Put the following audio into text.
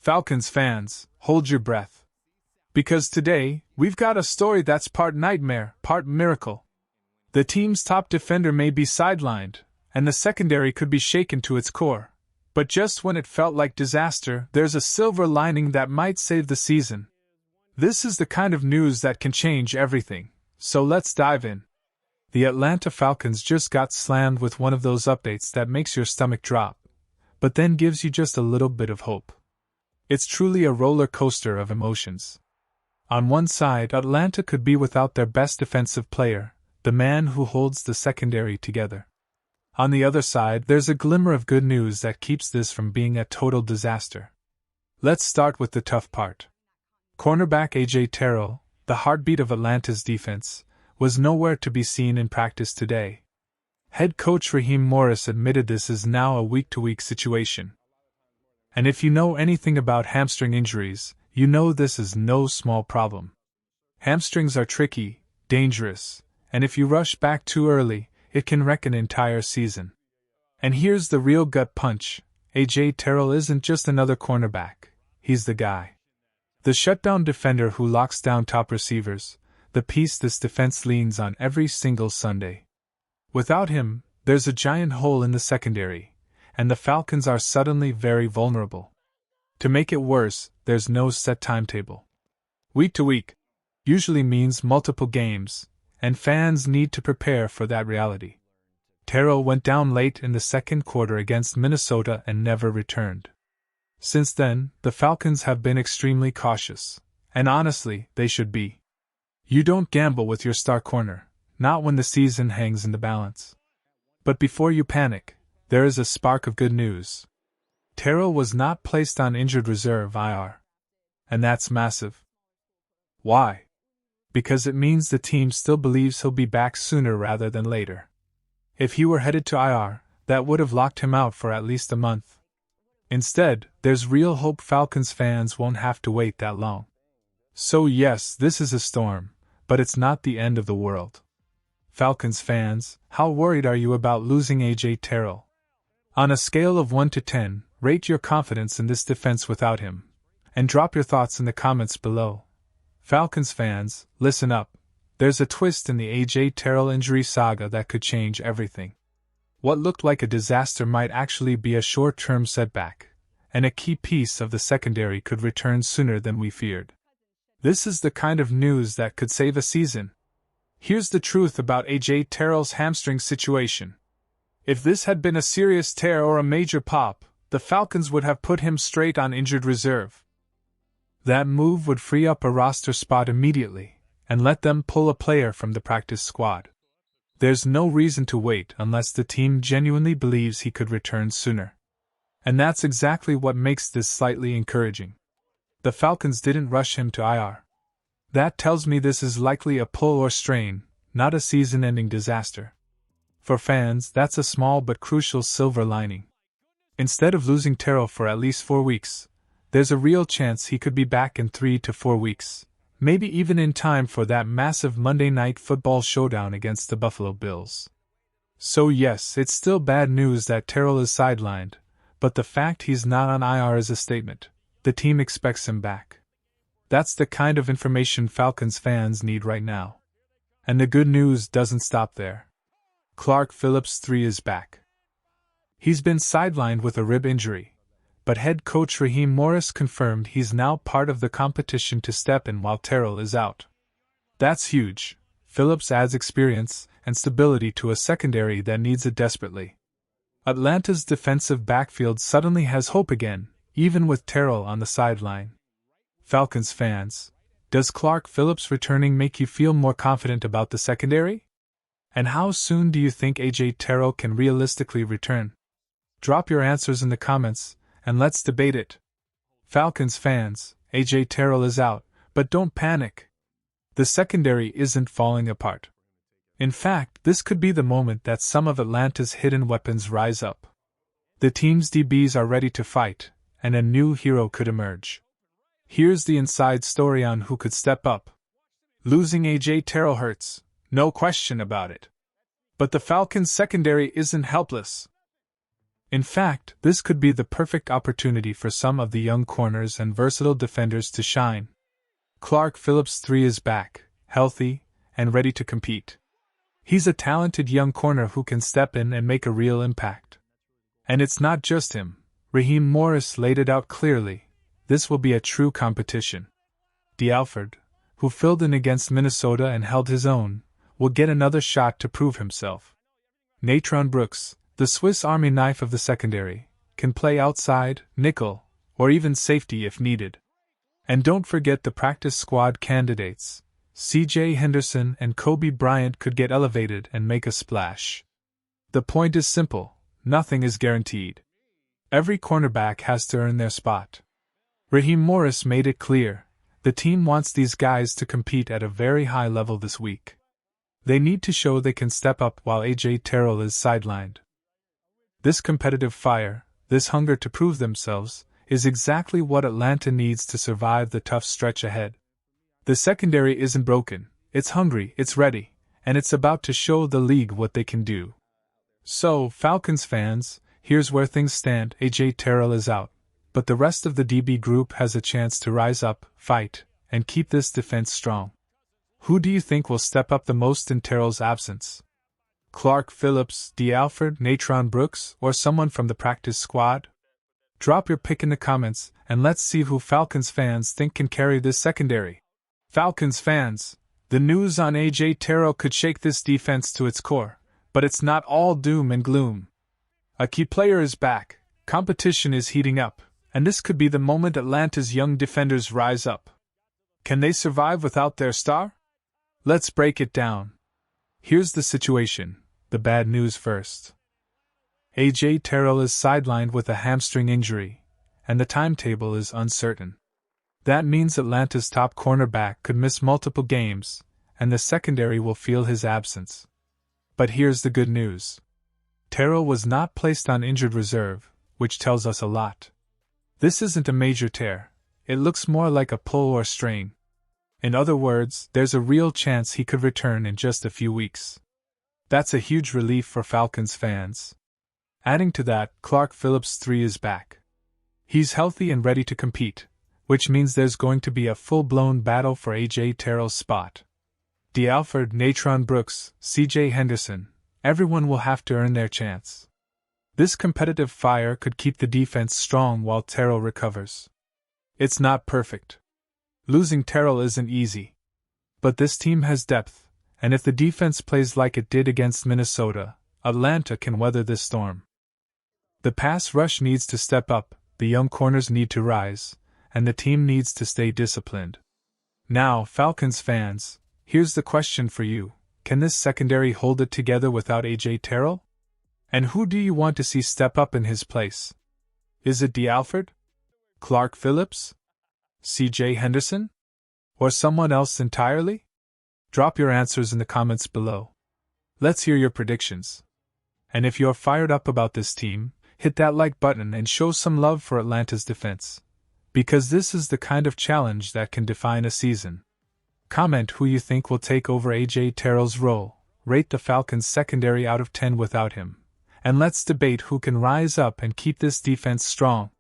Falcons fans, hold your breath. Because today, we've got a story that's part nightmare, part miracle. The team's top defender may be sidelined, and the secondary could be shaken to its core. But just when it felt like disaster, there's a silver lining that might save the season. This is the kind of news that can change everything, so let's dive in. The Atlanta Falcons just got slammed with one of those updates that makes your stomach drop, but then gives you just a little bit of hope. It's truly a roller coaster of emotions. On one side, Atlanta could be without their best defensive player, the man who holds the secondary together. On the other side, there's a glimmer of good news that keeps this from being a total disaster. Let's start with the tough part. Cornerback A.J. Terrell, the heartbeat of Atlanta's defense, was nowhere to be seen in practice today. Head coach Raheem Morris admitted this is now a week-to-week situation. And if you know anything about hamstring injuries, you know this is no small problem. Hamstrings are tricky, dangerous, and if you rush back too early, it can wreck an entire season. And here's the real gut punch: A.J. Terrell isn't just another cornerback, he's the guy. The shutdown defender who locks down top receivers, the piece this defense leans on every single Sunday. Without him, there's a giant hole in the secondary, and the Falcons are suddenly very vulnerable. To make it worse, there's no set timetable. Week to week usually means multiple games, and fans need to prepare for that reality. Terrell went down late in the second quarter against Minnesota and never returned. Since then, the Falcons have been extremely cautious, and honestly, they should be. You don't gamble with your star corner, not when the season hangs in the balance. But before you panic, there is a spark of good news. Terrell was not placed on injured reserve IR. And that's massive. Why? Because it means the team still believes he'll be back sooner rather than later. If he were headed to IR, that would have locked him out for at least a month. Instead, there's real hope Falcons fans won't have to wait that long. So yes, this is a storm, but it's not the end of the world. Falcons fans, how worried are you about losing A.J. Terrell? On a scale of 1 to 10, rate your confidence in this defense without him, and drop your thoughts in the comments below. Falcons fans, listen up. There's a twist in the A.J. Terrell injury saga that could change everything. What looked like a disaster might actually be a short-term setback, and a key piece of the secondary could return sooner than we feared. This is the kind of news that could save a season. Here's the truth about A.J. Terrell's hamstring situation. If this had been a serious tear or a major pop, the Falcons would have put him straight on injured reserve. That move would free up a roster spot immediately, and let them pull a player from the practice squad. There's no reason to wait unless the team genuinely believes he could return sooner. And that's exactly what makes this slightly encouraging. The Falcons didn't rush him to IR. That tells me this is likely a pull or strain, not a season-ending disaster. For fans, that's a small but crucial silver lining. Instead of losing Terrell for at least 4 weeks, there's a real chance he could be back in 3 to 4 weeks, maybe even in time for that massive Monday Night Football showdown against the Buffalo Bills. So yes, it's still bad news that Terrell is sidelined, but the fact he's not on IR is a statement. The team expects him back. That's the kind of information Falcons fans need right now. And the good news doesn't stop there. Clark Phillips III is back. He's been sidelined with a rib injury, but head coach Raheem Morris confirmed he's now part of the competition to step in while Terrell is out. That's huge. Phillips adds experience and stability to a secondary that needs it desperately. Atlanta's defensive backfield suddenly has hope again, even with Terrell on the sideline. Falcons fans, does Clark Phillips returning make you feel more confident about the secondary? And how soon do you think A.J. Terrell can realistically return? Drop your answers in the comments, and let's debate it. Falcons fans, A.J. Terrell is out, but don't panic. The secondary isn't falling apart. In fact, this could be the moment that some of Atlanta's hidden weapons rise up. The team's DBs are ready to fight, and a new hero could emerge. Here's the inside story on who could step up. Losing A.J. Terrell hurts, no question about it. But the Falcons' secondary isn't helpless. In fact, this could be the perfect opportunity for some of the young corners and versatile defenders to shine. Clark Phillips III is back, healthy, and ready to compete. He's a talented young corner who can step in and make a real impact. And it's not just him. Raheem Morris laid it out clearly. This will be a true competition. D'Alford, who filled in against Minnesota and held his own, will get another shot to prove himself. Natron Brooks, the Swiss Army knife of the secondary, can play outside, nickel, or even safety if needed. And don't forget the practice squad candidates. C.J. Henderson and Kobe Bryant could get elevated and make a splash. The point is simple, nothing is guaranteed. Every cornerback has to earn their spot. Raheem Morris made it clear, the team wants these guys to compete at a very high level this week. They need to show they can step up while A.J. Terrell is sidelined. This competitive fire, this hunger to prove themselves, is exactly what Atlanta needs to survive the tough stretch ahead. The secondary isn't broken, it's hungry, it's ready, and it's about to show the league what they can do. So, Falcons fans, here's where things stand. A.J. Terrell is out, but the rest of the DB group has a chance to rise up, fight, and keep this defense strong. Who do you think will step up the most in Terrell's absence? Clark Phillips, D'Alford, Natron Brooks, or someone from the practice squad? Drop your pick in the comments, and let's see who Falcons fans think can carry this secondary. Falcons fans, the news on A.J. Terrell could shake this defense to its core, but it's not all doom and gloom. A key player is back, competition is heating up, and this could be the moment Atlanta's young defenders rise up. Can they survive without their star? Let's break it down. Here's the situation, the bad news first. A.J. Terrell is sidelined with a hamstring injury, and the timetable is uncertain. That means Atlanta's top cornerback could miss multiple games, and the secondary will feel his absence. But here's the good news. Terrell was not placed on injured reserve, which tells us a lot. This isn't a major tear, it looks more like a pull or strain. In other words, there's a real chance he could return in just a few weeks. That's a huge relief for Falcons fans. Adding to that, Clark Phillips III is back. He's healthy and ready to compete, which means there's going to be a full-blown battle for A.J. Terrell's spot. D'Alford, Natron Brooks, C.J. Henderson, everyone will have to earn their chance. This competitive fire could keep the defense strong while Terrell recovers. It's not perfect. Losing Terrell isn't easy. But this team has depth, and if the defense plays like it did against Minnesota, Atlanta can weather this storm. The pass rush needs to step up, the young corners need to rise, and the team needs to stay disciplined. Now, Falcons fans, here's the question for you. Can this secondary hold it together without A.J. Terrell? And who do you want to see step up in his place? Is it D'Alford? Clark Phillips? C.J. Henderson? Or someone else entirely? Drop your answers in the comments below. Let's hear your predictions. And if you're fired up about this team, hit that like button and show some love for Atlanta's defense. Because this is the kind of challenge that can define a season. Comment who you think will take over A.J. Terrell's role, rate the Falcons' secondary out of 10 without him, and let's debate who can rise up and keep this defense strong.